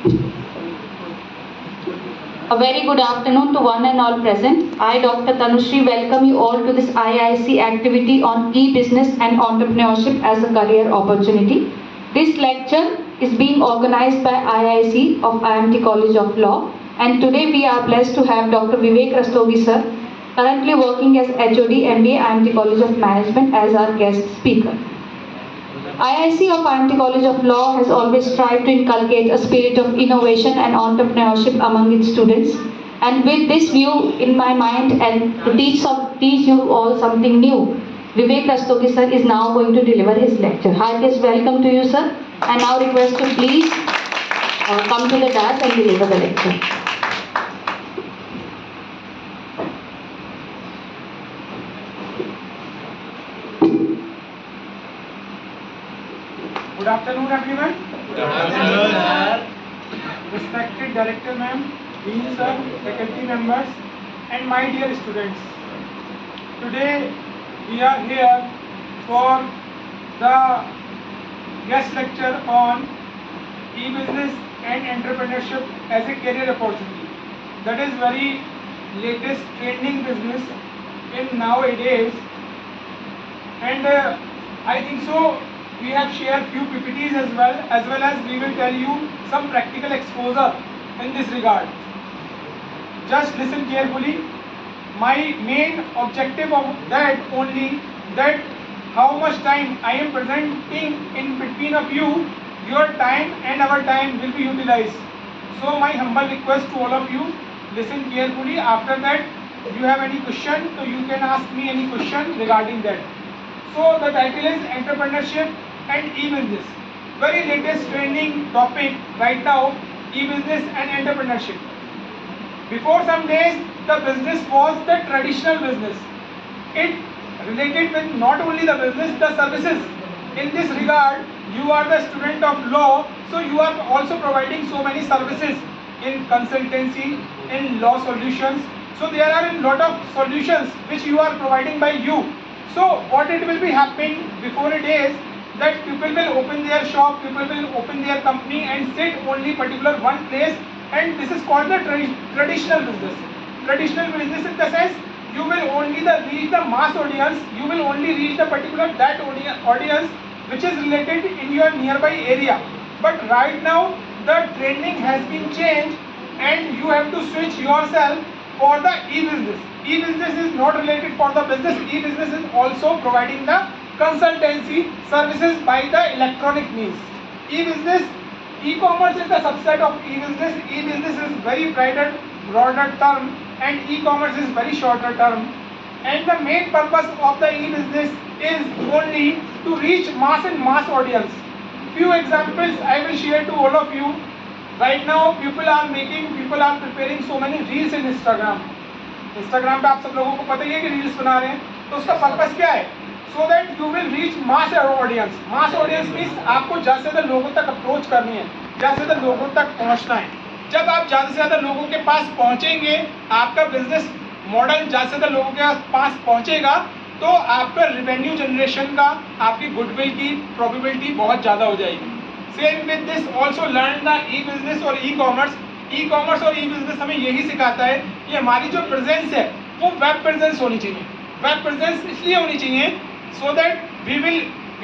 A very good afternoon to one and all present. I, Dr. Tanushree, welcome you all to this IIC activity on e-business and entrepreneurship as a career opportunity. This lecture is being organized by IIC of IMT College of Law, and today we are blessed to have Dr. Vivek Rastogi sir, currently working as HOD MBA IMT College of Management, as our guest speaker. IIC of IMT College of Law has always tried to inculcate a spirit of innovation and entrepreneurship among its students. And with this view in my mind and to teach you all something new, Vivek Rastogi sir is now going to deliver his lecture. Heartiest welcome to you, sir. And now request to please come to the dais and deliver the lecture. Good afternoon, everyone. Good afternoon, sir. Respected Director Ma'am, Dean Sir, faculty members, and my dear students. Today we are here for the guest lecture on e-business and entrepreneurship as a career opportunity. That is very latest trending business in nowadays, and I think so. We have shared few PPTs as well as we will tell you some practical exposure in this regard. Just listen carefully. My main objective of that only that how much time I am presenting in between of you, your time and our time will be utilized. So my humble request to all of you, listen carefully. After that, if you have any question, so you can ask me any question regarding that. So the title is Entrepreneurship and e-business. Very latest trending topic right now, e-business and entrepreneurship. Before some days, the business was the traditional business. It related with not only the business, the services. In this regard, you are the student of law, so you are also providing so many services in consultancy, in law solutions. So there are a lot of solutions which you are providing by you. So what it will be happening before it is that people will open their shop, people will open their company and sit only particular one place, and this is called the traditional business. Traditional business in the sense you will only reach the mass audience, you will only reach the particular that audience which is related in your nearby area. But right now the trending has been changed and you have to switch yourself for the e-business. E-business is not related for the business, e-business is also providing the consultancy services by the electronic means. E-business, e-commerce is the subset of e-business. E-business is very broader term and e-commerce is very shorter term. And the main purpose of the e-business is only to reach mass audience. Few examples I will share to all of you. Right now people are preparing so many reels in Instagram. Instagram पे आप सब लोगों को पता ही है कि reels बना रहे हैं, तो उसका पर्पस क्या है? So that you will reach mass audience. Mass audience means आपको ज़्यादा से ज़्यादा लोगों तक अप्रोच करनी है, ज़्यादा से ज़्यादा लोगों तक पहुंचना है. जब आप ज़्यादा से ज़्यादा लोगों के पास पहुंचेंगे, आपका बिजनेस मॉडल ज़्यादा से ज़्यादा लोगों के पास पहुंचेगा, तो आपका रेवेन्यू जनरेशन का, आपकी गुडविल की प्रोबेबिलिटी बहुत ज़्यादा हो जाएगी. Same with this also learn the E business और ई कॉमर्स. ई कॉमर्स और ई बिजनेस हमें यही सिखाता है कि हमारी जो प्रेजेंस है वो वेब प्रेजेंस होनी चाहिए. वेब प्रेजेंस इसलिए होनी चाहिए so that we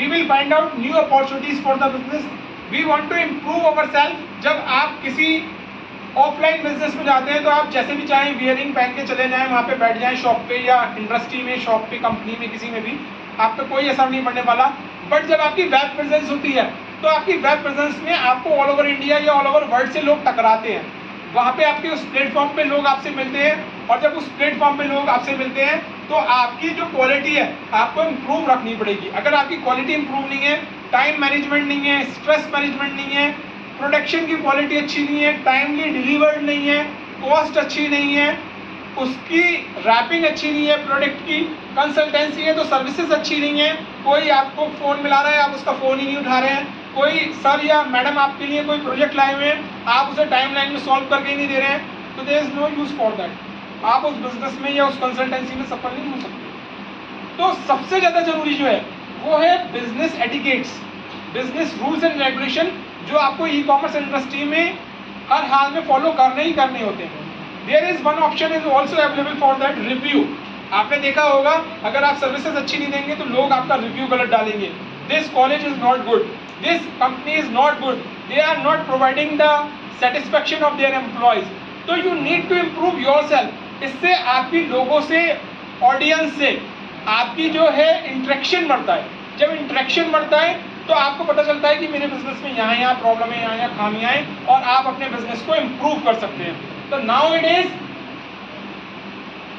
will find out new opportunities for the business. We want to improve ourselves. जब आप किसी ऑफलाइन बिजनेस में जाते हैं तो आप जैसे भी चाहें वियरिंग पहन के चले जाएं, वहाँ पे बैठ जाएं शॉप पे या इंडस्ट्री में, शॉप पे, कंपनी में, किसी में भी आप पे कोई असर नहीं पड़ने वाला. बट जब आपकी वेब प्रेजेंस होती है तो आपकी वेब प्रेजेंस में आपको ऑल ओवर इंडिया या ऑल ओवर वर्ल्ड से लोग टकराते हैं. वहाँ पे आपके उस प्लेटफॉर्म पे लोग आपसे मिलते हैं, और जब उस प्लेटफॉर्म पे लोग आपसे मिलते हैं तो आपकी जो क्वालिटी है आपको इम्प्रूव रखनी पड़ेगी. अगर आपकी क्वालिटी इम्प्रूव नहीं है, टाइम मैनेजमेंट नहीं है, स्ट्रेस मैनेजमेंट नहीं है, प्रोडक्शन की क्वालिटी अच्छी नहीं है, टाइमली डिलीवर्ड नहीं है, कॉस्ट अच्छी नहीं है, उसकी रैपिंग अच्छी नहीं है, प्रोडक्ट की कंसल्टेंसी है तो सर्विसेज अच्छी नहीं है, कोई आपको फ़ोन मिला रहा है आप उसका फ़ोन ही नहीं उठा रहे हैं, कोई सर या मैडम आपके लिए कोई प्रोजेक्ट लाए हुए हैं आप उसे टाइमलाइन में सॉल्व करके ही नहीं दे रहे हैं, तो there is no use for that. आप उस बिजनेस में या उस कंसल्टेंसी में सफल नहीं हो सकते. तो सबसे ज़्यादा ज़रूरी जो है वो है business etiquettes, business rules and regulation, जो आपको ई कॉमर्स इंडस्ट्री में हर हाल में फॉलो करने ही करने होते हैं। There is one option is also available for that, review. आपने देखा होगा अगर आप सर्विसेज अच्छी नहीं देंगे तो लोग आपका रिव्यू गलत डालेंगे। This college is not good, this company is not good, they are not providing the satisfaction of their employees. तो you need to improve yourself. इससे आपकी लोगों से, ऑडियंस से आपकी जो है इंटरेक्शन बढ़ता है। जब इंटरेक्शन बढ़ता है तो आपको पता चलता है कि मेरे बिजनेस में यहाँ प्रॉब्लम है, यहाँ खामियां हैं, और आप अपने बिजनेस को इम्प्रूव कर सकते हैं। तो now it is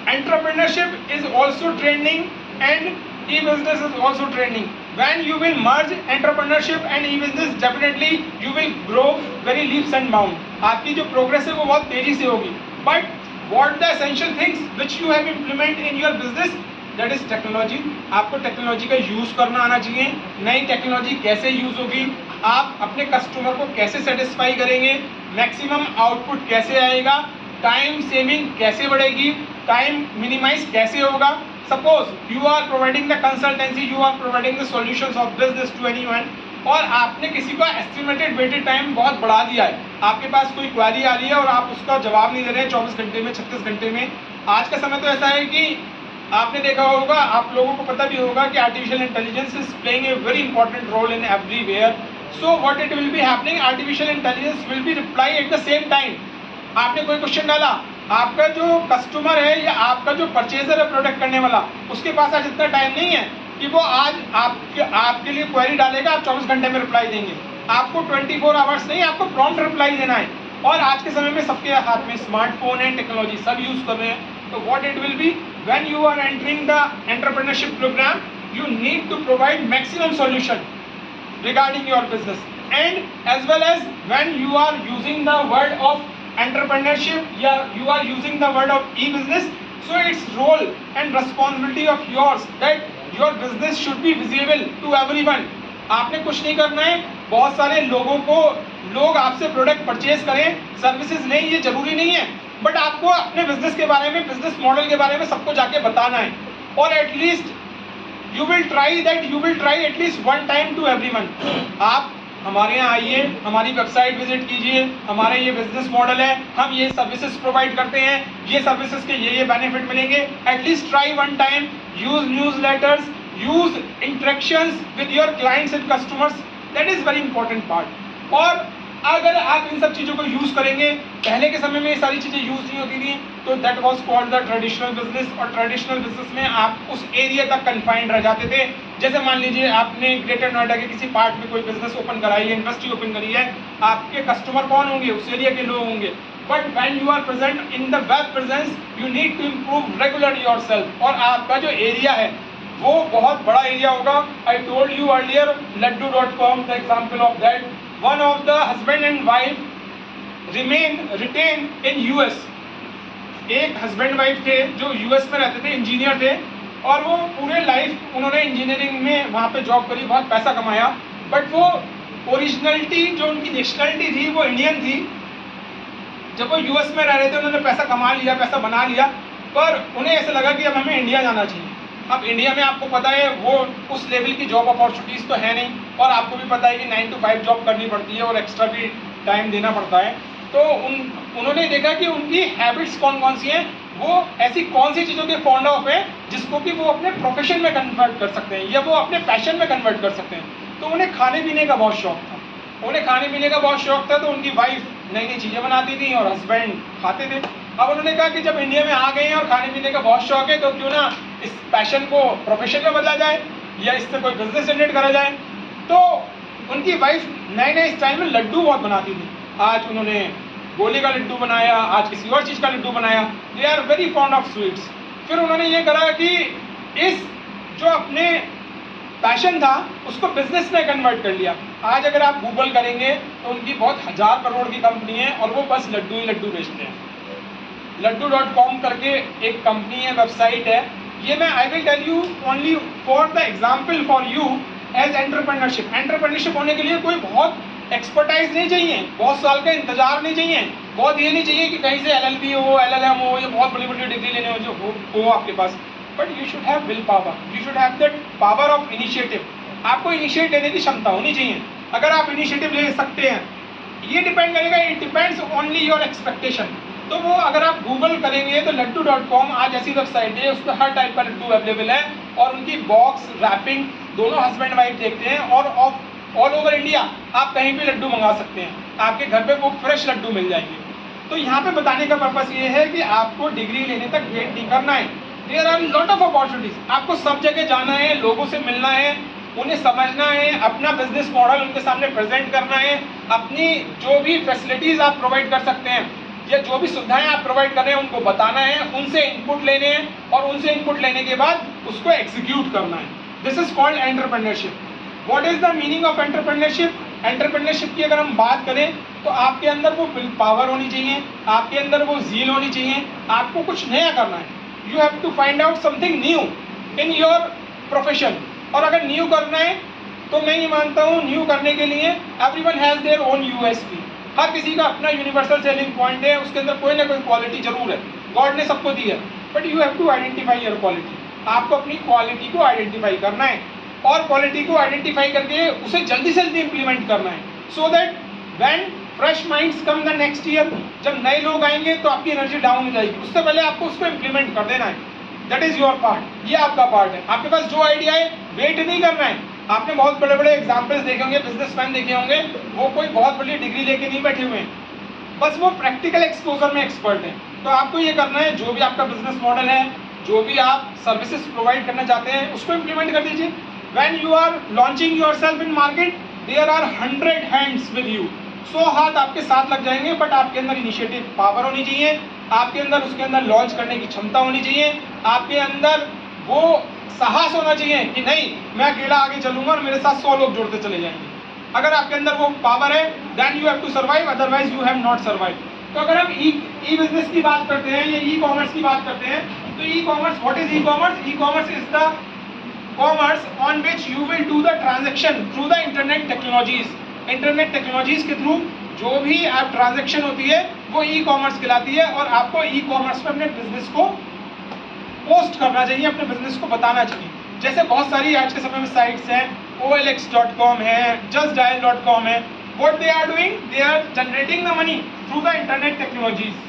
entrepreneurship is also trending and e-business is also trending. When you will merge entrepreneurship and e-business, definitely you will grow very leaps and bounds. आपकी जो प्रोग्रेस है वो बहुत तेजी से होगी। But what the essential things which you have implement in your business, that is technology. आपको technology का यूज करना आना चाहिए। नई टेक्नोलॉजी कैसे यूज होगी, आप अपने कस्टमर को कैसे सेटिस्फाई करेंगे, मैक्सिमम आउटपुट कैसे आएगा, टाइम सेविंग कैसे बढ़ेगी, टाइम मिनिमाइज कैसे होगा। Suppose you are providing the consultancy, you are providing the solutions of business to anyone, और आपने किसी का एस्टिमेटेड वेटेड टाइम बहुत बढ़ा दिया है। आपके पास कोई क्वेरी आ रही है और आप उसका जवाब नहीं दे रहे हैं 24 घंटे में, 36 घंटे में। आज का समय तो ऐसा है कि आपने देखा होगा, आप लोगों को पता भी होगा कि artificial intelligence is playing a very important role in everywhere. So what it will be happening, artificial intelligence will be reply at the same time. आपने कोई क्वेश्चन डाला, आपका जो कस्टमर है या आपका जो परचेजर है प्रोडक्ट करने वाला, उसके पास आज इतना टाइम नहीं है कि वो आज आपके लिए क्वेरी डालेगा, आप 24 घंटे में रिप्लाई देंगे। आपको 24 आवर्स नहीं, आपको प्रॉम्प्ट रिप्लाई देना है। और आज के समय में सबके हाथ में स्मार्टफोन है, टेक्नोलॉजी सब यूज कर रहे हैं। तो what it will be, when you are entering the entrepreneurship programme, you need to provide maximum solution regarding your business, and as well as when you are using the word of entrepreneurship, yeah, you are using the word of e-business, so it's role and responsibility of yours that your business should be visible to everyone. आपने कुछ नहीं करना है, बहुत सारे लोगों को, लोग आपसे प्रोडक्ट परचेज करें, सर्विसेज लें, ये जरूरी नहीं है, बट आपको अपने बिजनेस के बारे में, बिजनेस मॉडल के बारे में सबको जाके बताना है। और at least you will try at least one time to everyone. आप हमारे यहाँ आइए, हमारी वेबसाइट विजिट कीजिए, हमारे ये बिजनेस मॉडल है, हम ये सर्विसेज प्रोवाइड करते हैं, ये सर्विसेज के ये बेनिफिट मिलेंगे। At least try one time, use news letters, use interactions with your clients and customers, that is very important part. और अगर आप इन सब चीज़ों को यूज़ करेंगे, पहले के समय में ये सारी चीज़ें यूज़ नहीं होती थी, तो that was called the traditional business. और ट्रेडिशनल बिजनेस में आप उस एरिया तक कन्फाइंड रह जाते थे। जैसे मान लीजिए आपने ग्रेटर नोएडा के किसी पार्ट में कोई बिजनेस ओपन कराई है, इंडस्ट्री ओपन करी है, आपके कस्टमर कौन होंगे, उस एरिया के लोग होंगे। But when you are present in the web presence, you need to improve regular yourself, और आपका जो एरिया है वो बहुत बड़ा एरिया होगा। I told you earlier, laddu.com the example of that. One of the husband and wife retain in US. एक husband wife थे जो US में रहते थे, इंजीनियर थे, और वो पूरे लाइफ उन्होंने इंजीनियरिंग में वहाँ पे जॉब करी, बहुत पैसा कमाया, बट वो ओरिजिनलिटी, जो उनकी नेशनलिटी थी, वो इंडियन थी। जब वो US में रह रहे थे, उन्होंने पैसा कमा लिया, पैसा बना लिया, पर उन्हें ऐसा लगा कि अब हमें इंडिया जाना चाहिए। अब इंडिया में आपको पता है वो उस लेवल की जॉब अपॉर्चुनिटीज़ तो है नहीं, और आपको भी पता है कि 9 to 5 जॉब करनी पड़ती है और एक्स्ट्रा भी टाइम देना पड़ता है। तो उन्होंने देखा कि उनकी हैबिट्स कौन कौन सी हैं, वो ऐसी कौन सी चीज़ों के फॉन्ड ऑफ है जिसको कि वो अपने प्रोफेशन में कन्वर्ट कर सकते हैं या वो अपने पैशन में कन्वर्ट कर सकते हैं। तो उन्हें खाने पीने का बहुत शौक था, तो उनकी वाइफ नई नई चीज़ें बनाती थी और हस्बैंड खाते थे। अब उन्होंने कहा कि जब इंडिया में आ गए हैं और खाने पीने का बहुत शौक है, तो क्यों ना इस पैशन को प्रोफेशन में बदला जाए या इससे कोई बिजनेस जनरेट करा जाए। तो उनकी वाइफ नए नए स्टाइल में लड्डू बहुत बनाती थी। आज उन्होंने गोली का लड्डू बनाया, आज किसी और चीज़ का लड्डू बनाया। They are very fond of sweets. फिर उन्होंने ये करा कि इस जो अपने पैशन था उसको बिजनेस में कन्वर्ट कर लिया। आज अगर आप गूगल करेंगे तो उनकी बहुत 1000 करोड़ की कंपनी है और वो बस लड्डू ही लड्डू बेचते हैं। laddu.com करके एक कंपनी है, वेबसाइट है। ये मैं I will tell you only for the example for you as entrepreneurship. Entrepreneurship होने के लिए कोई बहुत एक्सपर्टाइज नहीं चाहिए, बहुत साल का इंतजार नहीं चाहिए, बहुत ये नहीं चाहिए कि कहीं से LLB हो, LLM हो, या बहुत बड़ी बड़ी डिग्री लेने हो जो हो आपके पास। But you should have will power, you should have that power of initiative. आपको इनिशिएट लेने की क्षमता होनी चाहिए। अगर आप इनिशिएटिव ले सकते हैं, ये डिपेंड करेगा, it depends only your expectation. तो वो अगर आप गूगल करेंगे तो laddu.com आज ऐसी वेबसाइट है, उस पर हर टाइप का लड्डू अवेलेबल है और उनकी बॉक्स रैपिंग दोनों हस्बैंड वाइफ देखते हैं और ऑल ओवर इंडिया आप कहीं भी लड्डू मंगा सकते हैं, आपके घर पे वो फ्रेश लड्डू मिल जाएंगे। तो यहाँ पे बताने का पर्पस ये है कि आपको डिग्री लेने तक वेट नहीं करना है। There are lot of opportunities, आपको सब जगह जाना है, लोगों से मिलना है, उन्हें समझना है, अपना बिजनेस मॉडल उनके सामने प्रेजेंट करना है, अपनी जो भी फैसिलिटीज आप प्रोवाइड कर सकते हैं या जो भी सुविधाएं आप प्रोवाइड कर रहे हैं उनको बताना है, उनसे इनपुट लेने हैं और उनसे इनपुट लेने के बाद उसको एग्जीक्यूट करना है। This is called entrepreneurship. What is the meaning of entrepreneurship? Entrepreneurship की अगर हम बात करें तो आपके अंदर वो विल पावर होनी चाहिए, आपके अंदर वो जील होनी चाहिए, आपको कुछ नया करना है। You have to find out something new in your profession. और अगर न्यू करना है तो मैं ये मानता हूँ न्यू करने के लिए everyone has their own USP. हर किसी का अपना यूनिवर्सल सेलिंग पॉइंट है, उसके अंदर कोई ना कोई क्वालिटी जरूर है, गॉड ने सबको दी है, but you have to identify your quality. आपको अपनी क्वालिटी को आइडेंटिफाई करना है और क्वालिटी को आइडेंटिफाई करके उसे जल्दी से जल्दी इंप्लीमेंट करना है, so that when fresh minds come the next year, जब नए लोग आएंगे तो आपकी एनर्जी डाउन हो जाएगी, उससे पहले आपको उसको इंप्लीमेंट कर देना है। दैट इज योर पार्ट, ये आपका पार्ट है। आपके पास जो आइडिया है वेट नहीं करना है। आपने बहुत बड़े बड़े एग्जाम्पल्स देखे होंगे, बिजनेसमैन देखे होंगे, वो कोई बहुत बड़ी डिग्री लेके नहीं बैठे हुए हैं, बस वो प्रैक्टिकल एक्सपोजर में एक्सपर्ट हैं। तो आपको ये करना है, जो भी आपका बिजनेस मॉडल है, जो भी आप सर्विसेज प्रोवाइड करना चाहते हैं उसको इम्प्लीमेंट कर दीजिए। When you are launching yourself in market there are 100 hands with you, 100 हाथ आपके साथ लग जाएंगे, बट आपके अंदर इनिशिएटिव पावर होनी चाहिए, आपके अंदर उसके अंदर लॉन्च करने की क्षमता होनी चाहिए, आपके अंदर वो साहस होना चाहिए कि नहीं मैं अकेला आगे चलूंगा और मेरे साथ 100 लोग जुड़ते चले जाएंगे। अगर आपके अंदर वो पावर है then you have to survive, otherwise you have not survive. तो अगर हम ई बिजनेस की बात करते हैं या ई कॉमर्स की बात करते हैं तो e commerce, what is E commerce? E commerce is the commerce on which you will do the transaction through the internet technologies. Internet technologies के थ्रू जो भी आप ट्रांजेक्शन होती है वो ई कॉमर्स कहलाती है और आपको ई कॉमर्स पर अपने बिजनेस को पोस्ट करना चाहिए, अपने बिजनेस को बताना चाहिए। जैसे बहुत सारी आज के समय में साइट्स हैं, OLX.com है, justdial.com है। What they are doing? They are generating the money through the internet technologies.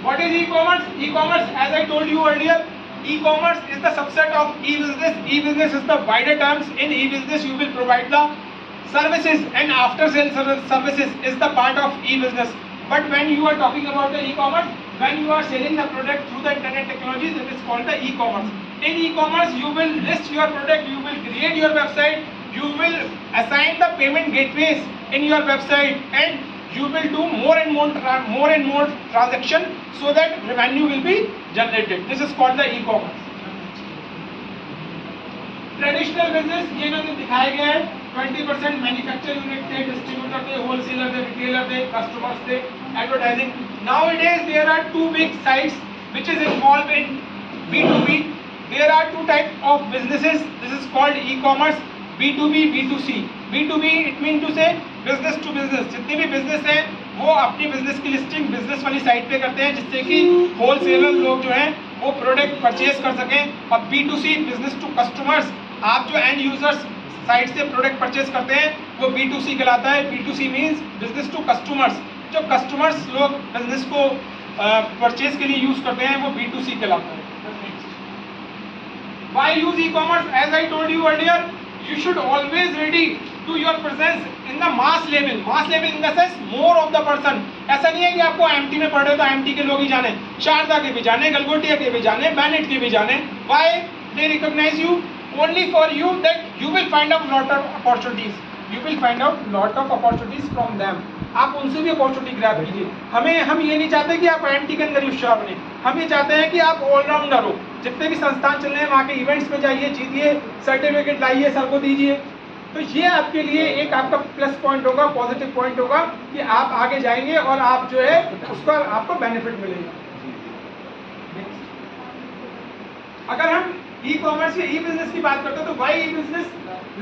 What is e-commerce? E-commerce, as I told you earlier, e-commerce is the subset of e-business. E-business is the wider terms. In e-business, you will provide the services, and after-sale services is the part of e-business. But when you are talking about the e-commerce, when you are selling the product through the internet technologies, it is called the e-commerce. In e-commerce, you will list your product, you will create your website, you will assign the payment gateways in your website, and you will do more and more transaction so that revenue will be generated. This is called the e-commerce. Traditional business ये इन्होंने दिखाया गया है, 20% manufacture unit थे, distributor थे, wholesaler थे, retailer थे, customers थे, advertising. Nowadays there are two big sides which is involved in B2B. There are two types of businesses. This is called e-commerce, B2B, B2C. B2B it means to say business to business. जितने भी business हैं वो अपनी business की listing business वाली site पे करते हैं जिससे कि होलसेलर लोग जो हैं वो प्रोडक्ट परचेज कर सकें। और B2C बिजनेस टू कस्टमर्स, आप जो एंड यूजर्स साइट से प्रोडक्ट परचेज करते हैं वो B2C कहलाता है। B2C means business to customers, जो कस्टमर्स लोग बिजनेस को परचेज के लिए यूज करते हैं वो B2C कहलाता है। Why use e-commerce? As I told you earlier, you should always ready to your presence in the mass level. Mass level in the sense more of the person. ऐसा नहीं है कि आपको IMT में पढ़े हो तो IMT के लोग ही जाने, शारदा के भी जाने, गलगोटिया के भी जाने, बैनेट के भी जाने। Why they recognize you? Only for you that you will find out lot of opportunities. You will find out lot of opportunities from them. आप उनसे भी अपॉर्चुनिटी ग्रैब कीजिए। हम ये नहीं चाहते कि आप IMT के अंदर होशियार बने, हम ये चाहते हैं कि आप ऑलराउंडर हो। जितने भी संस्थान चल रहे हैं वहाँ के इवेंट्स में जाइए, जीतिए, सर्टिफिकेट लाइए, सबको दीजिए। तो ये आपके लिए एक आपका प्लस पॉइंट होगा, पॉजिटिव पॉइंट होगा कि आप आगे जाएंगे और आप जो है उसका आपको बेनिफिट मिलेगा। अगर हम ई कॉमर्स या ई बिजनेस की बात करते हैं तो वाई ई बिजनेस?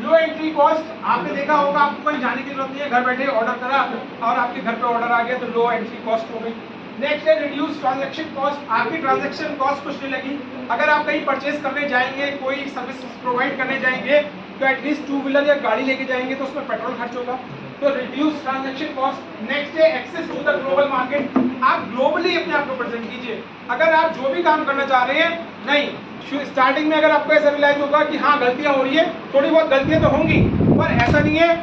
लो एंट्री कॉस्ट। आपने देखा होगा आपको कहीं जाने की जरूरत नहीं है, घर बैठे ऑर्डर करा और आपके घर पे ऑर्डर आ गया, तो लो एंट्री कॉस्ट हो गई। नेक्स्ट है रिड्यूस ट्रांजैक्शन कॉस्ट। आपकी ट्रांजैक्शन कॉस्ट कुछ नहीं लगी। अगर आप कहीं परचेज करने जाएंगे, कोई सर्विस प्रोवाइड करने जाएंगे तो एटलीस्ट टू व्हीलर या गाड़ी लेके जाएंगे तो उसमें पेट्रोल खर्च होगा। तो रिड्यूस ट्रांजैक्शन कॉस्ट। नेक्स्ट है access to the global market. आप ग्लोबली अपने आप को प्रेजेंट कीजिए। अगर आप जो भी काम करना चाह रहे हैं, नहीं स्टार्टिंग में अगर आपको ऐसा रियलाइज होगा कि हाँ गलतियां हो रही है, थोड़ी बहुत गलतियां तो होंगी, पर ऐसा नहीं है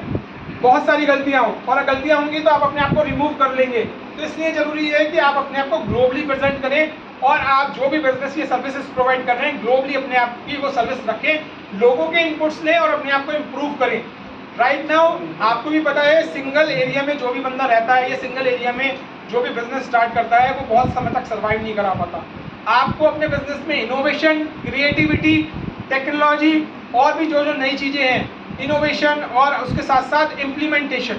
बहुत सारी गलतियां हो, और गलतियां होंगी तो आप अपने आप को रिमूव कर लेंगे। तो इसलिए जरूरी है कि आप अपने आप को ग्लोबली प्रेजेंट करें, और आप जो भी बिजनेस ये सर्विसेज प्रोवाइड कर रहे हैं ग्लोबली अपने आप की वो सर्विस रखें, लोगों के इनपुट्स लें और अपने आप को इम्प्रूव करें। राइट नाउ आपको भी पता है सिंगल एरिया में जो भी बंदा रहता है या सिंगल एरिया में जो भी बिजनेस स्टार्ट करता है वो बहुत समय तक सर्वाइव नहीं करा पाता। आपको अपने बिजनेस में इनोवेशन, क्रिएटिविटी, टेक्नोलॉजी और भी जो जो नई चीज़ें हैं, इनोवेशन और उसके साथ साथ implementation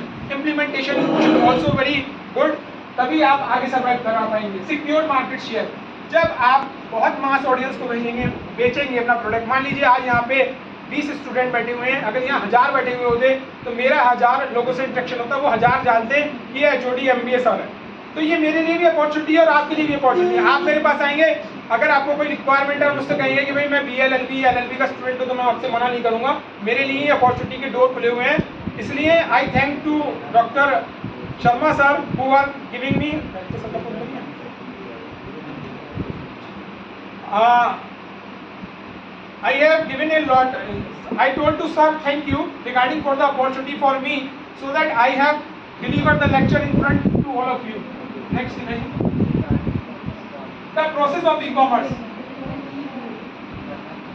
should also very good, तभी आप आगे सर्वाइव करा पाएंगे। Secure market share. जब आप बहुत मास ऑडियंस को बेचेंगे अपना प्रोडक्ट, मान लीजिए आज यहाँ पे 20 स्टूडेंट बैठे हुए हैं, अगर यहाँ 1000 बैठे हुए होते तो मेरा 1000 लोगों से इंटरेक्शन होता, वो 1000 जानते हैं कि ये HOD MBA सर है, तो ये मेरे लिए भी अपॉर्चुनिटी है और आपके लिए भी अपॉर्चुनिटी है। आप मेरे पास आएंगे, अगर आपको कोई रिक्वायरमेंट है मुझसे कहेंगे कि भाई मैं BL LB या LLB का स्टूडेंट हूँ, तो मैं आपसे मना नहीं करूँगा, मेरे लिए ये अपॉर्चुनिटी के डोर खुले हुए हैं। इसलिए I thank to doctor Sharma sir who are giving me I have given a lot. I told to sir thank you regarding for the opportunity for me, so that I have delivered the lecture in front to all of you. Next image. The process of e-commerce.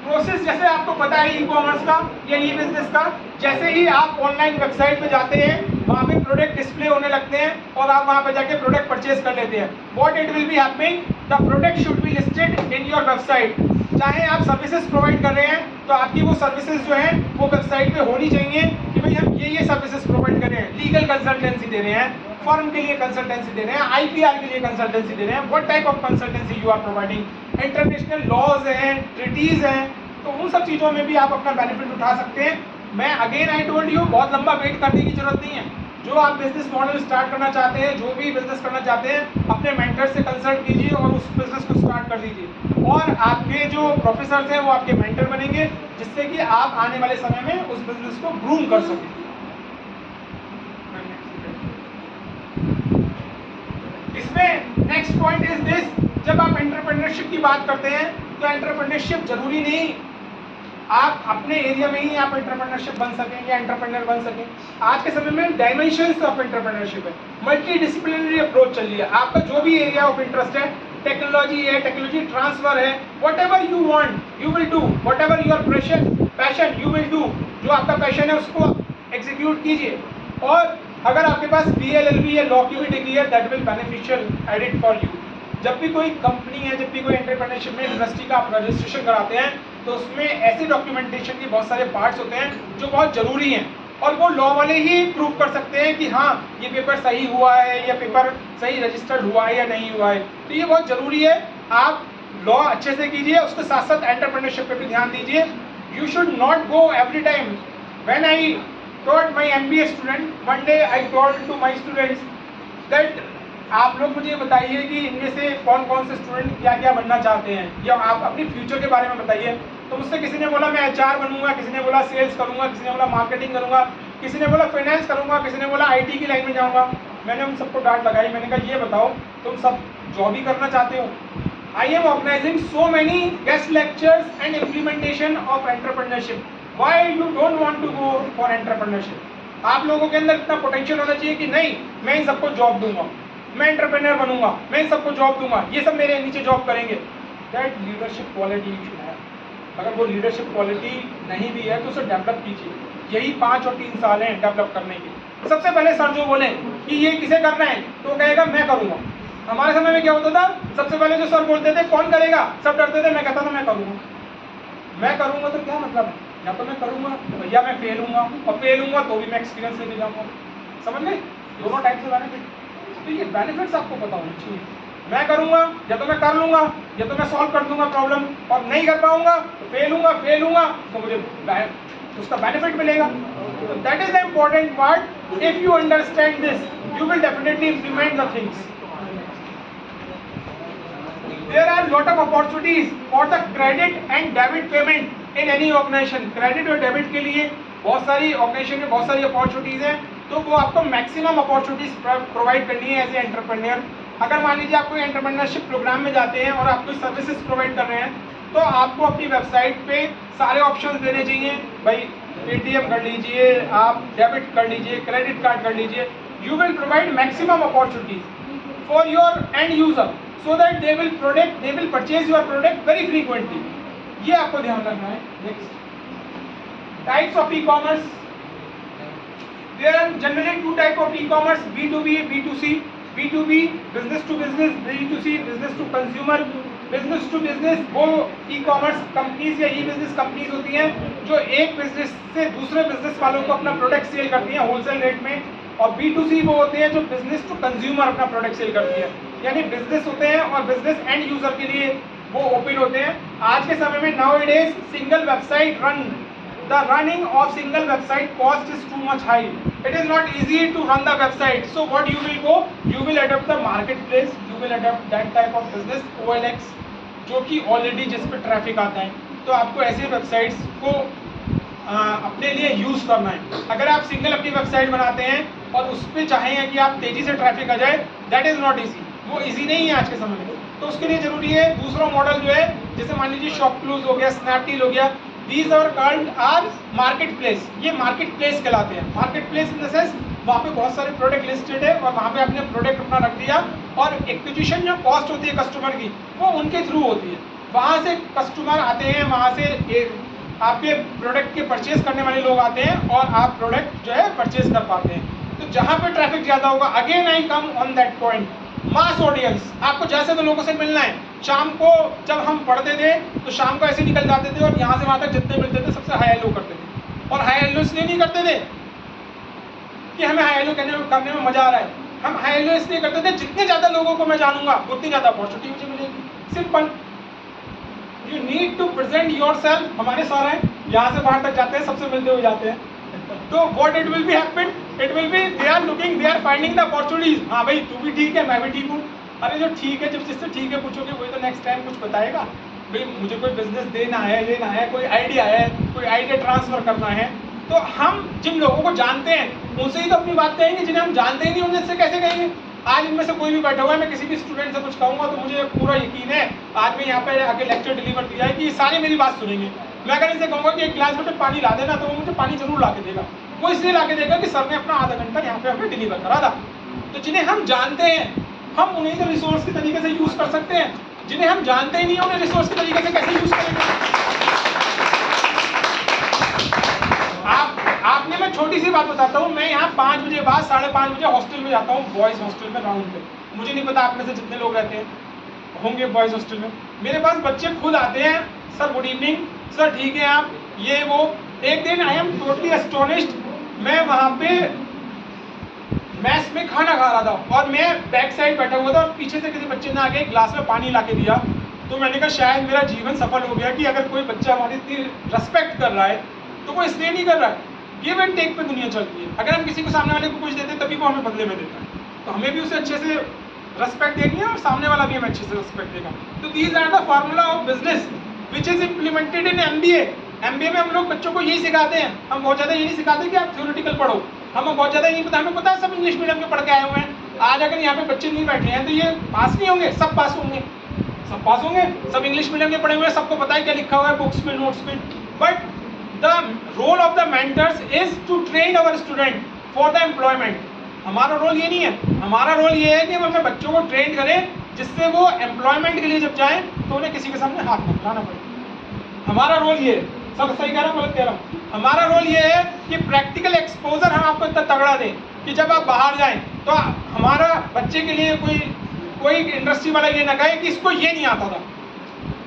Process जैसे आपको पता है e-commerce का या ई business का, जैसे ही आप online website पे जाते हैं वहाँ पे प्रोडक्ट डिस्प्ले होने लगते हैं और आप वहाँ पे जाके प्रोडक्ट परचेज कर लेते हैं। What it will be happening, the product should be listed in your website. चाहे आप सर्विसेज प्रोवाइड कर रहे हैं तो आपकी वो सर्विसेज जो है वो वेबसाइट पे होनी चाहिए कि भाई हम ये सर्विसेज प्रोवाइड कर रहे हैं। लीगल कंसल्टेंसी दे रहे हैं, फर्म के लिए कंसल्टेंसी दे रहे हैं, IPR के लिए कंसल्टेंसी दे रहे हैं, what type of consultancy you are providing, international laws हैं, ट्रीटीज हैं, तो उन सब चीज़ों में भी आप अपना बेनिफिट उठा सकते हैं। मैं अगेन आई टोल्ड यू, बहुत लंबा वेट करने की जरूरत नहीं है। जो आप बिजनेस मॉडल स्टार्ट करना चाहते हैं, जो भी बिजनेस करना चाहते हैं, अपने मेंटर से कंसल्ट कीजिए और उस बिजनेस को स्टार्ट कर दीजिए, और आपके जो प्रोफेसर्स हैं वो आपके मेंटर बनेंगे, जिससे कि आप आने वाले समय में उस बिजनेस को ग्रूम कर सकें। इसमें नेक्स्ट पॉइंट इज दिस, जब आप एंटरप्रेन्योरशिप की बात करते हैं तो एंटरप्रेन्योरशिप जरूरी नहीं आप अपने एरिया में ही आप एंटरप्रेन्योरशिप बन सकें या एंटरप्रेन्योर बन सकें। आज के समय में डायमेंशंस ऑफ एंटरप्रेन्योरशिप है, मल्टी डिसिप्लिनरी अप्रोच चल रही है। आपका जो भी एरिया ऑफ इंटरेस्ट है, टेक्नोलॉजी है, टेक्नोलॉजी ट्रांसफर है, what ever you want you will do, what ever your passion you will do. जो आपका पैशन है उसको एग्जीक्यूट कीजिए, और अगर आपके पास BL LB या लॉ की भी डिग्री है, that will beneficial edit for you. जब भी कोई कंपनी है, जब भी कोई एंटरप्रेन्योरशिप में यूनिवर्सिटी का आप रजिस्ट्रेशन कराते हैं तो उसमें ऐसी डॉक्यूमेंटेशन के बहुत सारे पार्ट्स होते हैं जो बहुत ज़रूरी हैं, और वो लॉ वाले ही प्रूव कर सकते हैं कि हाँ ये पेपर सही हुआ है या पेपर सही रजिस्टर्ड हुआ है या नहीं हुआ है। तो ये बहुत ज़रूरी है, आप लॉ अच्छे से कीजिए, उसके साथ साथ एंटरप्रेन्योरशिप पे भी ध्यान दीजिए। You should not go every time. When I taught my MBA student, one day I told to my students that आप लोग मुझे बताइए कि इनमें से कौन कौन से स्टूडेंट क्या क्या बनना चाहते हैं, या आप अपनी फ्यूचर के बारे में बताइए। तो मुझसे किसी ने बोला मैं HR बनूंगा, किसी ने बोला सेल्स करूंगा, किसी ने बोला मार्केटिंग करूंगा, किसी ने बोला फाइनेंस करूंगा, किसी ने बोला IT की लाइन में जाऊंगा। मैंने उन सबको डांट लगाई, मैंने कहा ये बताओ तुम सब जॉब ही करना चाहते हो? I am organizing so many guest lectures and implementation of entrepreneurship. Why you don't want to go for entrepreneurship? आप लोगों के अंदर इतना पोटेंशियल होना चाहिए कि नहीं मैं इन सबको जॉब दूंगा, मैं एंटरप्रेन्योर बनूंगा, मैं इन सबको जॉब दूंगा, ये सब मेरे नीचे जॉब करेंगे। That leadership quality you should have. अगर वो लीडरशिप क्वालिटी नहीं भी है तो उसे डेवलप कीजिए। यही 5 और 3 साल हैं डेवलप करने के। सबसे पहले सर जो बोले कि ये किसे करना है तो कहेगा मैं करूंगा। हमारे समय में क्या होता था, सबसे पहले जो सर बोलते थे कौन करेगा, सब डरते थे, मैं कहता था मैं करूंगा। मैं करूंगा तो क्या मतलब है, या तो मैं करूंगा या मैं फेल हूंगा, और फेल हूंगा तो भी मैं एक्सपीरियंस लेके जाऊंगा। समझ गए, दोनों टाइप से बेनिफिट। तो ये बेनिफिट्स आपको पता होने चाहिए। मैं करूंगा या तो मैं कर लूंगा, या तो मैं सॉल्व कर दूंगा प्रॉब्लम, और नहीं कर पाऊंगा तो फेल हूंगा तो मुझे उसका बेनिफिट मिलेगा। तो that is the important part. If you understand this you will definitely implement the things. There are lot of opportunities for the credit and debit payment in any organization. Credit और debit के लिए बहुत सारी organisation में बहुत सारी opportunities हैं, तो वो आपको मैक्सिमम अपॉर्चुनिटीज़ प्रोवाइड करनी है एज ए एंटरप्रेन्योर। अगर मान लीजिए आप कोई एंटरप्रेन्योरशिप प्रोग्राम में जाते हैं और आप कोई सर्विसेज प्रोवाइड कर रहे हैं, तो आपको अपनी वेबसाइट पे सारे ऑप्शंस देने चाहिए। भाई पेटीएम कर लीजिए, आप डेबिट कर लीजिए, क्रेडिट कार्ड कर लीजिए। You will provide maximum opportunities for your end user so that they will purchase your product very frequently. ये आपको ध्यान रखना है। Next, types of e commerce. There are generally two type of e commerce, B2B, B2C। B2B business to business, B2C business to consumer. Business to business वो e commerce companies या ई business companies होती हैं जो एक business से दूसरे business वालों को अपना प्रोडक्ट सेल करती हैं होलसेल रेट में। और B2C वो होते हैं जो बिजनेस टू कंज्यूमर अपना प्रोडक्ट सेल करती है, यानी बिजनेस होते हैं और बिजनेस एंड यूजर के लिए वो ओपन होते हैं। आज के समय में now it is single website the running of single website cost is too much high. It is not easy to run the website. So what you will go, you will adopt the marketplace, you will adopt that type of business, OLX, जो कि already जिस पे traffic आता है। तो आपको ऐसे websites को अपने लिए यूज़ करना है। अगर आप सिंगल अपनी वेबसाइट बनाते हैं और उस पर चाहें कि आप तेज़ी से ट्रैफिक आ जाए, दैट इज़ नॉट ईजी। वो ईजी नहीं है आज के समय में। तो उसके लिए ज़रूरी है दूसरा मॉडल जो है, जैसे मान लीजिए शॉपक्लूज हो गया, स्नैपडील हो गया, these are called are marketplace। ये marketplace कहलाते हैं। marketplace in the sense वहाँ पे बहुत सारे प्रोडक्ट लिस्टेड है और वहाँ पे आपने प्रोडक्ट अपना रख दिया और एक्विजिशन जो कॉस्ट होती है कस्टमर की वो उनके थ्रू होती है। वहाँ से कस्टमर आते हैं, वहाँ से आपके प्रोडक्ट के परचेज करने वाले लोग आते हैं और आप प्रोडक्ट जो है परचेज कर पाते हैं। तो जहाँ पे ट्रैफिक ज़्यादा होगा, again I come on that point, mass audience. आपको जैसे तो लोगों से मिलना है। शाम को जब हम पढ़ते थे तो शाम को ऐसे निकल जाते थे और यहाँ से वहाँ तक जितने मिलते थे सबसे हाई हेलो करते थे। और हाई हेलो इसलिए नहीं करते थे कि हमें हाई हेलो करने में मजा आ रहा है, हम हाई हेलो इसलिए करते थे जितने ज़्यादा लोगों को मैं जानूंगा उतनी ज़्यादा अपॉर्चुनिटी मुझे मिलेगी। Simple, you need to present yourself. हमारे सर हैं, यहाँ से बाहर तक जाते हैं, सबसे मिलते हुए जाते हैं। तो what it will be happen, it will be they are looking, they are finding the opportunities. हाँ भाई तू भी ठीक है, मैं भी ठीक हूँ। अरे जो ठीक है, जब जिससे ठीक है पूछोगे वही तो नेक्स्ट टाइम कुछ बताएगा। भाई मुझे कोई बिजनेस देना है, लेना है, कोई आइडिया है, कोई आइडिया ट्रांसफर करना है, तो हम जिन लोगों को जानते हैं उनसे ही तो अपनी बात कहेंगे। जिन्हें हम जानते ही नहीं उनसे कैसे कहेंगे। आज इनमें से कोई भी बैठा हुआ है, मैं किसी भी स्टूडेंट से कुछ कहूँगा तो मुझे पूरा यकीन है आज मैं यहाँ पे आके लेक्चर डिलीवर किया है कि सारे मेरी बात सुनेंगे। मैं अगर इनसे कहूँगा कि एक गिलास में पानी ला देना, तो वो मुझे पानी जरूर ला के देगा। वो इसलिए ला के देगा कि सर ने अपना आधा घंटा यहाँ पे हमें डिलीवर करा था। तो जिन्हें हम जानते हैं हम उन्हीं को रिसोर्स के तरीके से यूज कर सकते हैं, जिन्हें हम जानते ही नहीं उन्हें रिसोर्स के तरीके से कैसे यूज करेंगे। आपने, मैं छोटी सी बात बताता हूँ, मैं यहाँ 5 बजे बाद 5:30 बजे हॉस्टल में जाता हूँ, बॉयज हॉस्टल में राउंड पे। मुझे नहीं पता आप में से जितने लोग रहते हैं होंगे बॉयज हॉस्टल में, मेरे पास बच्चे खुद आते हैं, सर गुड इवनिंग, सर ठीक है आप, ये वो। एक दिन आई एम टोटली एस्टोनिश्ड, मैं वहाँ पे मैस में खाना खा रहा था और मैं बैक साइड बैठा हुआ था और पीछे से किसी बच्चे ने आके ग्लास में पानी ला के दिया। तो मैंने कहा शायद मेरा जीवन सफल हो गया कि अगर कोई बच्चा हमारी इतनी रिस्पेक्ट कर रहा है तो वो इसलिए नहीं कर रहा है। गिव एंड टेक पे दुनिया चलती है। अगर हम किसी को सामने वाले को कुछ देते हैं तभी वो हमें बदले में देता है, तो हमें भी उसे अच्छे से रिस्पेक्ट देनी है और सामने वाला भी हमें अच्छे से रिस्पेक्ट देगा। तो these are the formula of business which is implemented in MBA। MBA में हम लोग बच्चों को यही सिखाते हैं। हम बहुत ज़्यादा ये नहीं सिखाते कि आप थ्योरेटिकल पढ़ो, हमें बहुत ज़्यादा नहीं पता, हमें पता है सब इंग्लिश मीडियम के पढ़ के आए हुए हैं। आज अगर यहाँ पे बच्चे नहीं बैठे हैं तो ये पास नहीं होंगे, सब पास होंगे, सब पास होंगे, सब इंग्लिश मीडियम के पढ़े हुए हैं, सबको पता है क्या लिखा हुआ है बुक्स में, नोट्स में। But the role of the mentors is to train our student for the employment. हमारा रोल ये नहीं है, हमारा रोल ये है कि हम अपने बच्चों को ट्रेन करें जिससे वो एम्प्लॉयमेंट के लिए जब जाएं तो उन्हें किसी के सामने हाथ मत फैलाना पड़े। हमारा रोल ये है, सब सही कह रहा हूँ गलत कह रहा हूँ, हमारा रोल ये है कि प्रैक्टिकल एक्सपोजर हम आपको इतना तगड़ा दें कि जब आप बाहर जाएं तो हमारा बच्चे के लिए कोई इंडस्ट्री वाला ये ना कहे कि इसको ये नहीं आता था।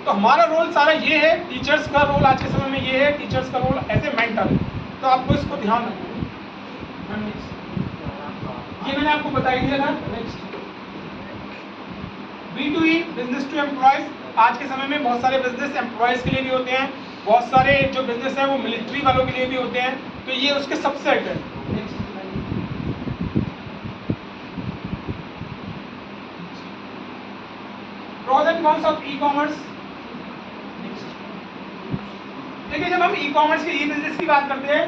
तो हमारा रोल सारा ये है, टीचर्स का रोल आज के समय में ये है, टीचर्स का रोल एज ए मेंटर। तो आपको इसको ध्यान रखना। ये मैंने आपको बता ही दिया था। Next, B2E business to employees. आज के समय में बहुत सारे बिजनेस एम्प्लॉयज के लिए भी होते हैं, बहुत सारे जो बिजनेस है वो मिलिट्री वालों के लिए भी होते हैं, तो ये उसके सबसेट है। Pros and cons of e commerce. देखिए जब हम ई कॉमर्स के ई बिजनेस की बात करते हैं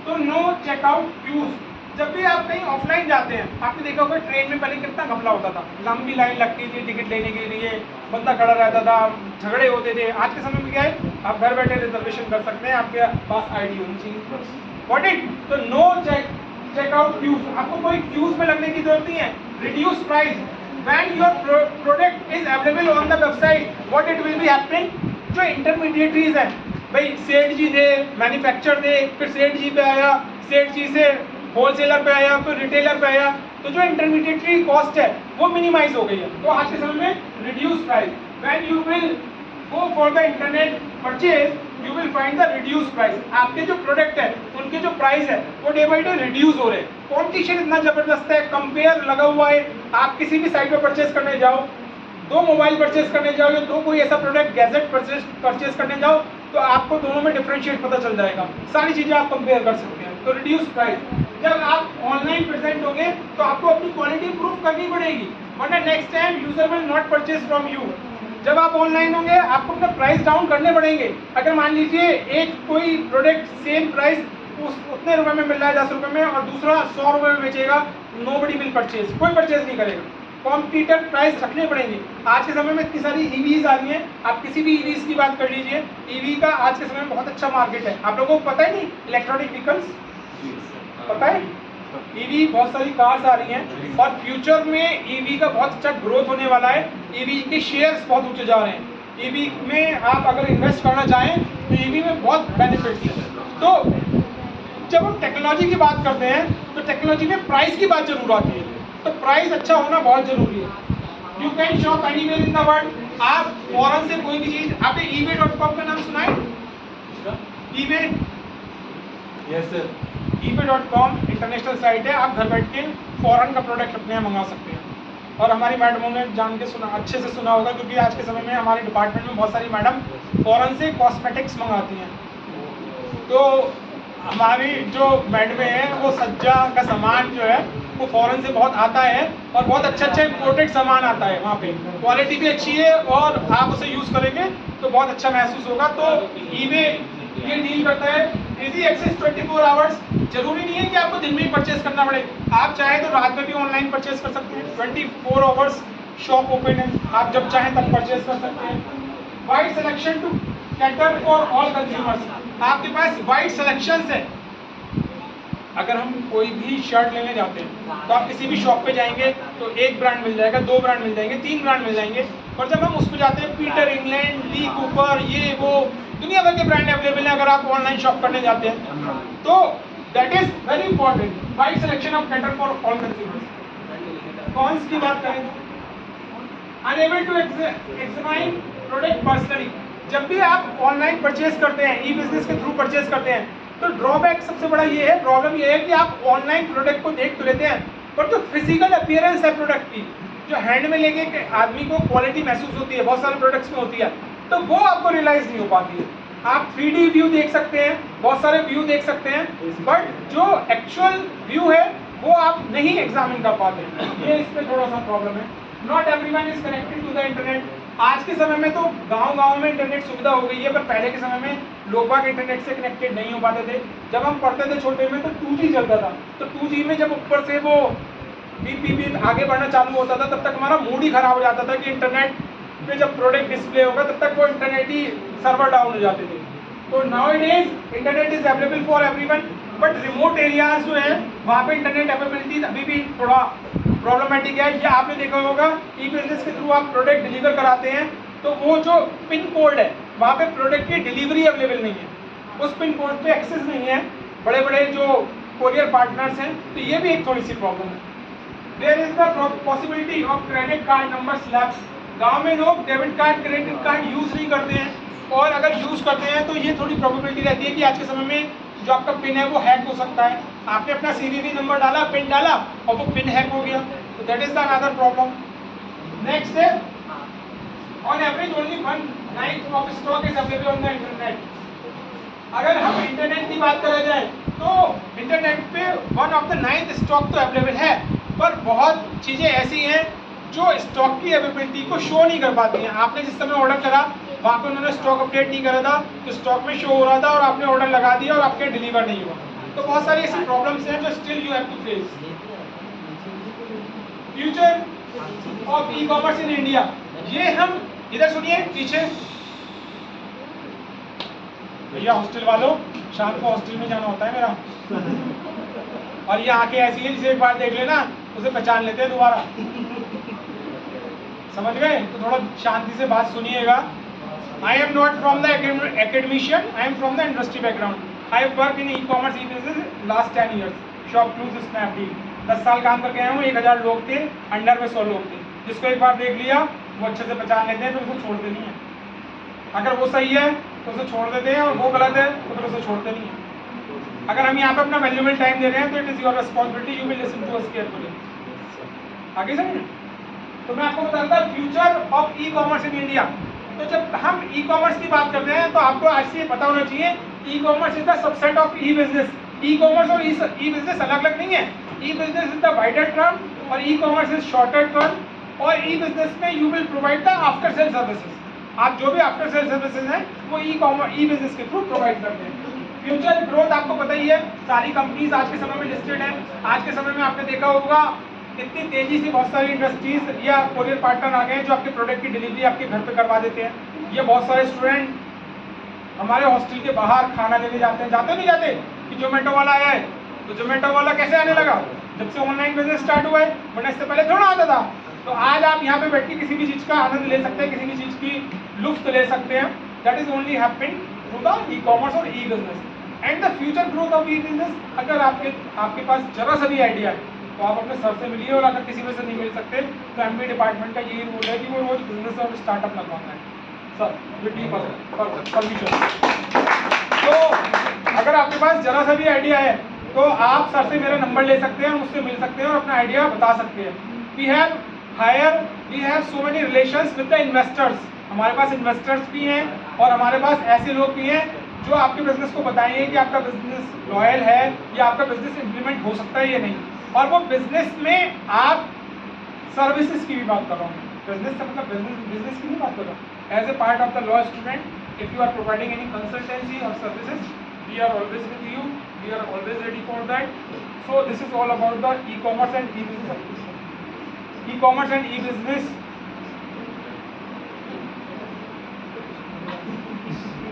तो नो चेकआउट क्यूज। जब भी आप कहीं ऑफलाइन जाते हैं, आपने देखा होगा ट्रेन में पहले कितना घपला होता था, लंबी लाइन लगती थी टिकट लेने के लिए, बंदा खड़ा रहता था, झगड़े होते थे। आज के समय में क्या है, आप घर बैठे रिजर्वेशन कर सकते हैं, आपके पास आईडी होनी चाहिए बस। व्हाट इट, तो नो चेकआउट क्यूज, आपको कोई क्यूज में लगने की जरूरत नहीं है। Reduce price, when your product is available on the website, what it will be happening, जो इंटरमीडिएटरीज हैं, भाई सेठ जी थे, मैन्युफैक्चर थे, फिर सेठ जी पे आया, सेठ जी से होलसेलर पे आया, फिर रिटेलर पे आया, तो जो इंटरमीडिएटरी कॉस्ट है वो मिनिमाइज हो गई है। तो आज के समय में reduce price, when you will go for the internet purchase you will find the reduce price. आपके जो प्रोडक्ट है उनके जो प्राइस है वो डे बाई डे रिड्यूस हो रहे हैं। कॉम्पिटिशन इतना जबरदस्त है, कंपेयर लगा हुआ है। आप किसी भी साइट पे परचेज करने जाओ, दो मोबाइल परचेज करने जाओ या दो कोई ऐसा प्रोडक्ट गैजेट परचेज करने जाओ, तो आपको दोनों में डिफरेंशिएट पता चल जाएगा, सारी चीजें आप कंपेयर कर सकते हैं। तो रिड्यूस प्राइस, जब आप ऑनलाइन प्रेजेंट होंगे तो आपको अपनी क्वालिटी प्रूव करनी पड़ेगी, वरना next time user will not purchase from you. जब आप ऑनलाइन होंगे आपको अपना प्राइस डाउन करने पड़ेंगे। अगर मान लीजिए एक कोई प्रोडक्ट सेम प्राइस उतने रुपए में मिल रहा है 10 रुपए में और दूसरा 100 रुपए में बेचेगा, नोबडी विल परचेज, कोई परचेज नहीं करेगा। कॉम्पिटिटर प्राइस रखने पड़ेंगे। आज के समय में इतनी सारी ईवीज आ रही हैं, आप किसी भी ईवीज की बात कर लीजिए, ईवी का आज के समय में बहुत अच्छा मार्केट है। आप लोगों को पता है नहीं, इलेक्ट्रॉनिक व्हीकल्स पता है, ईवी बहुत सारी कार्स आ रही हैं और फ्यूचर में ईवी का बहुत अच्छा ग्रोथ होने वाला है। ईवी के शेयर्स बहुत ऊंचे जा रहे हैं। ईवी में आप अगर इन्वेस्ट करना चाहें तो ईवी में बहुत बेनिफिट्स हैं। तो जब हम टेक्नोलॉजी की बात करते हैं तो टेक्नोलॉजी में प्राइस की बात जरूर आती है, तो प्राइस अच्छा होना बहुत जरूरी है। You can shop anywhere in the world. आप फॉरेन से कोई भी चीज, आपने ebay.com का नाम सुना है? ebay, yes sir. ebay.com international site है, आप घर बैठ के फॉरेन का प्रोडक्ट अपने यहाँ मंगा सकते हैं। और हमारी मैडमों ने जान के सुना, अच्छे से सुना होगा, क्योंकि आज के समय में हमारे डिपार्टमेंट में बहुत सारी मैडम फॉरेन से कॉस्मेटिक्स मंगाती हैं। तो हमारी जो मैडमें हैं वो सज्जा का सामान जो है वो फॉरेन से बहुत आता है और बहुत अच्छा इम्पोर्टेड सामान आता है, वहाँ पे क्वालिटी भी अच्छी है और आप उसे यूज़ करेंगे तो बहुत अच्छा महसूस होगा। तो ईबे ये डील करता है इजी एक्सेस 24 आवर्स। जरूरी नहीं है कि आपको दिन में ही परचेज करना पड़े, आप चाहें तो रात में भी ऑनलाइन परचेज कर सकते हैं। 24 आवर्स शॉप ओपन है, आप जब चाहें तब परचेज कर सकते हैं। Wide selection to cater for all consumers, आपके पास वाइड सिलेक्शंस है। अगर हम कोई भी शर्ट लेने जाते हैं तो आप किसी भी शॉप पे जाएंगे तो एक ब्रांड मिल जाएगा, दो ब्रांड मिल जाएंगे, तीन ब्रांड मिल जाएंगे। और जब हम उस पर जाते हैं, पीटर इंग्लैंड, ली कूपर, ये वो दुनिया भर के ब्रांड अवेलेबल है अगर आप ऑनलाइन शॉप करने जाते हैं। तो that is very important, wide selection of cater for all consumers. Cons की बात करें, unable to examine product personally. जब भी आप ऑनलाइन परचेज करते हैं, ई बिजनेस के थ्रू परचेज करते हैं, तो ड्रॉबैक सबसे बड़ा ये है, प्रॉब्लम ये है कि आप ऑनलाइन प्रोडक्ट को देख तो लेते हैं, पर जो फिजिकल अपीयरेंस है प्रोडक्ट की, जो हैंड में लेके के आदमी को क्वालिटी महसूस होती है, बहुत सारे प्रोडक्ट्स में होती है, तो वो आपको रियलाइज नहीं हो पाती है। आप 3D व्यू देख सकते हैं, बहुत सारे व्यू देख सकते हैं, बट जो एक्चुअल व्यू है वो आप नहीं एग्जामिन कर पाते। ये इसमें थोड़ा सा प्रॉब्लम है। Not everyone is connected to the internet. आज के समय में तो गांव-गांव में इंटरनेट सुविधा हो गई है, पर पहले के समय में लोग बाग इंटरनेट से कनेक्टेड नहीं हो पाते थे। जब हम पढ़ते थे छोटे में तो 2G चलता था, तो 2G में जब ऊपर से वो बीप आगे बढ़ना चालू होता था, तब तक हमारा मूड ही खराब हो जाता था कि इंटरनेट पे जब प्रोडक्ट डिस्प्ले होगा तब तक वो इंटरनेट ही सर्वर डाउन हो जाते थे। तो nowadays internet is available for everyone, but remote areas जो है वहाँ पे इंटरनेट अवेलेबिलिटी अभी भी थोड़ा प्रॉब्लमेटिक है। या आपने देखा होगा ई बिजनेस के थ्रू आप प्रोडक्ट डिलीवर कराते हैं तो वो जो पिन कोड है वहाँ पे प्रोडक्ट की डिलीवरी अवेलेबल नहीं है, उस पिन कोड पे एक्सेस नहीं है बड़े बड़े जो कोरियर पार्टनर्स हैं, तो ये भी एक थोड़ी सी प्रॉब्लम है। There is the possibility of credit card number slaps. गाँव में लोग debit card credit card use नहीं करते हैं, और अगर यूज़ करते हैं तो ये थोड़ी प्रोबेबिलिटी रहती है कि आज के समय में जो आपका पिन है वो हैक हो सकता है। आपने अपना CVV नंबर डाला, पिन डाला और वो पिन हैक हो गया, तो that is the another problem. Next है, on average only 1/9 of stock is available on the internet. अगर हम इंटरनेट की बात करें जाए तो इंटरनेट पे 1/9 स्टॉक तो अवेलेबल है, पर बहुत चीज़ें ऐसी हैं जो स्टॉक की अवेलेबिलिटी को शो नहीं कर पाती हैं। आपने जिस समय ऑर्डर करा वहाँ पे उन्होंने स्टॉक अपडेट नहीं करा था, तो स्टॉक में शो हो रहा था और आपने ऑर्डर लगा दिया और आपके डिलीवर नहीं हुआ। तो बहुत सारी ऐसी प्रॉब्लम्स हैं जो still you have to face. Future of e commerce in India, ये हम इधर सुनिए पीछे। भैया हॉस्टल वालों, शाम को हॉस्टल में जाना होता है मेरा, और ये आंखें ऐसी है जिसे एक बार देख लेना उसे पहचान लेते हैं दोबारा। समझ गए? तो थोड़ा शांति से बात सुनिएगा। I am not from the academician, I am from the industry background. I work in E commerce e business last 10 years। ShopClues, Snapdeal 10 साल काम करके आया हूँ। 1000 लोग थे, अंडर में 100 लोग थे। जिसको एक बार देख लिया वो अच्छे से पहचान लेते हैं, तो उसको छोड़ते नहीं है। अगर वो सही है तो उसे छोड़ देते हैं, और वो गलत है तो फिर उसे छोड़ते नहीं है। अगर हम यहाँ पे अपना वैल्यूएबल टाइम दे रहे हैं तो it is your responsibility, you will listen to us carefully. आगे समझे? तो मैं आपको बताता हूँ future of e commerce in India. तो जब हम ई कॉमर्स की बात करते हैं तो आपको आज से पता होना चाहिए e commerce is the subset of e business. E commerce और ई बिजनेस अलग अलग नहीं है। E business is the wider term और e commerce is shorter term. और ई बिजनेस में you will provide the after sale services. आप जो भी आफ्टर सेल सर्विसेज हैं वो ई कॉमर्स ई बिजनेस के थ्रू प्रोवाइड करते हैं। फ्यूचर ग्रोथ आपको पता ही है, सारी कंपनीज आज के समय में लिस्टेड है। आज के समय में आपने देखा होगा इतनी तेजी से बहुत सारी इंडस्ट्रीज या कोरियर पार्टनर आ गए हैं जो आपके प्रोडक्ट की डिलीवरी आपके घर पे करवा देते हैं। ये बहुत सारे स्टूडेंट हमारे हॉस्टल के बाहर खाना लेने जाते हैं, जाते नहीं जाते कि जोमेटो वाला आया है। तो जोमेटो वाला कैसे आने लगा? जब से ऑनलाइन बिजनेस स्टार्ट हुआ है, वरना इससे पहले थोड़ा आता था। तो आज आप यहाँ पे बैठ के किसी भी चीज़ का आनंद ले सकते हैं, किसी भी चीज़ की लुत्फ ले सकते हैं। That is only happen through the e commerce और e business and the future growth of e business. अगर आपके पास जरा सा भी आइडिया है तो आप अपने सर से मिलिए, और अगर किसी में से नहीं मिल सकते तो एमबी डिपार्टमेंट का यही रूल है कि वो रोज बिजनेस और स्टार्टअप लगवाना है सर, विद परमिशन। तो अगर आपके पास जरा सा भी आइडिया है तो आप सर से मेरा नंबर ले सकते हैं, मुझसे मिल सकते हैं और अपना आइडिया बता सकते हैं। We have so many relations with the investors. हमारे पास इन्वेस्टर्स भी हैं और हमारे पास ऐसे लोग भी हैं जो आपके बिजनेस को बताएंगे कि आपका बिजनेस लॉयल है या आपका बिजनेस इंप्लीमेंट हो सकता है या नहीं। और वो बिजनेस में आप सर्विसेज की भी बात कर रहा हूँ, बिजनेस से मतलब बिजनेस की भी बात कर रहा हूँ। As a part of the law student, if you are providing any consultancy और services, we are always with you, we are always ready for that. So this is all about the e commerce and e business, e commerce and e business.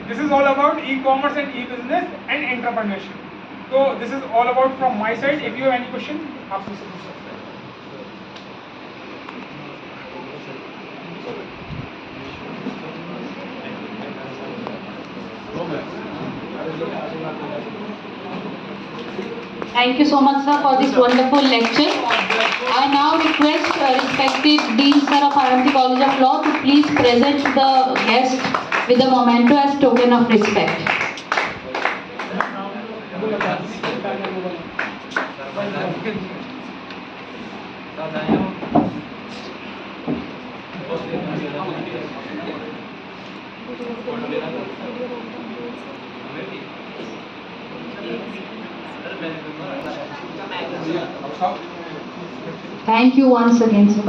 This is all about e-commerce and e-business and entrepreneurship. So this is all about from my side. If you have any question, आप मुझसे पूछ सकते हैं। Thank you so much, sir, for this wonderful lecture. I now request respected Dean Sir of IMT College of Law to please present the guest with a memento as token of respect. Thank you once again, sir.